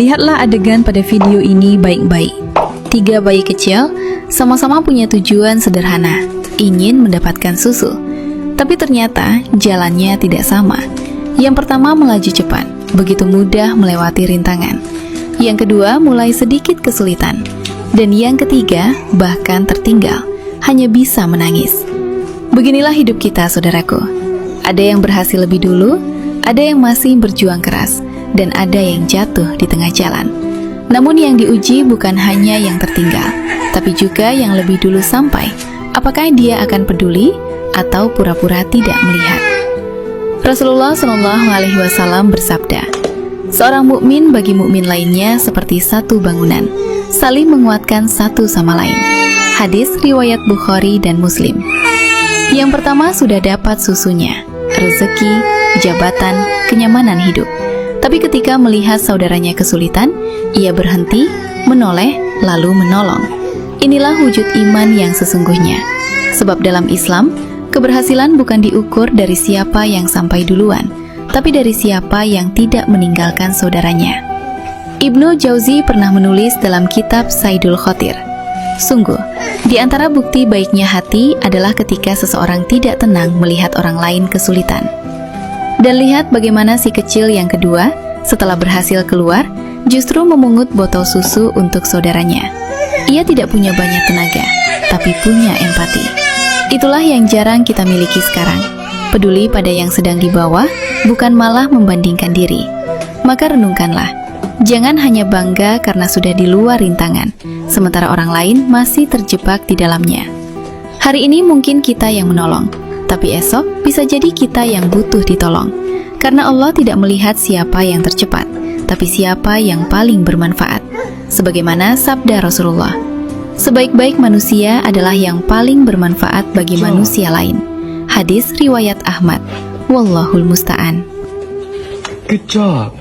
Lihatlah adegan pada video ini baik-baik. 3 bayi kecil sama-sama punya tujuan sederhana, ingin mendapatkan susu. Tapi ternyata jalannya tidak sama. Yang pertama melaju cepat, begitu mudah melewati rintangan. Yang kedua mulai sedikit kesulitan. Dan yang ketiga bahkan tertinggal, hanya bisa menangis. Beginilah hidup kita, saudaraku. Ada yang berhasil lebih dulu, ada yang masih berjuang keras, dan ada yang jatuh di tengah jalan. Namun yang diuji bukan hanya yang tertinggal, tapi juga yang lebih dulu sampai. Apakah dia akan peduli atau pura-pura tidak melihat? Rasulullah SAW bersabda, seorang mukmin bagi mukmin lainnya seperti satu bangunan, saling menguatkan satu sama lain. Hadis riwayat Bukhari dan Muslim. Yang pertama sudah dapat susunya, rezeki, jabatan, kenyamanan hidup. Tapi ketika melihat saudaranya kesulitan, ia berhenti, menoleh, lalu menolong. Inilah wujud iman yang sesungguhnya. Sebab dalam Islam, keberhasilan bukan diukur dari siapa yang sampai duluan, tapi dari siapa yang tidak meninggalkan saudaranya. Ibnu Jauzi pernah menulis dalam kitab Saidul Khotir, sungguh, di antara bukti baiknya hati adalah ketika seseorang tidak tenang melihat orang lain kesulitan. Dan lihat bagaimana si kecil yang kedua, setelah berhasil keluar, justru memungut botol susu untuk saudaranya. Ia tidak punya banyak tenaga, tapi punya empati. Itulah yang jarang kita miliki sekarang. Peduli pada yang sedang di bawah, bukan malah membandingkan diri. Maka renungkanlah, jangan hanya bangga karena sudah di luar rintangan, sementara orang lain masih terjebak di dalamnya. Hari ini mungkin kita yang menolong, tapi esok bisa jadi kita yang butuh ditolong. Karena Allah tidak melihat siapa yang tercepat, tapi siapa yang paling bermanfaat. Sebagaimana sabda Rasulullah, sebaik-baik manusia adalah yang paling bermanfaat bagi manusia lain. Hadis riwayat Ahmad. Wallahul musta'an. Good job.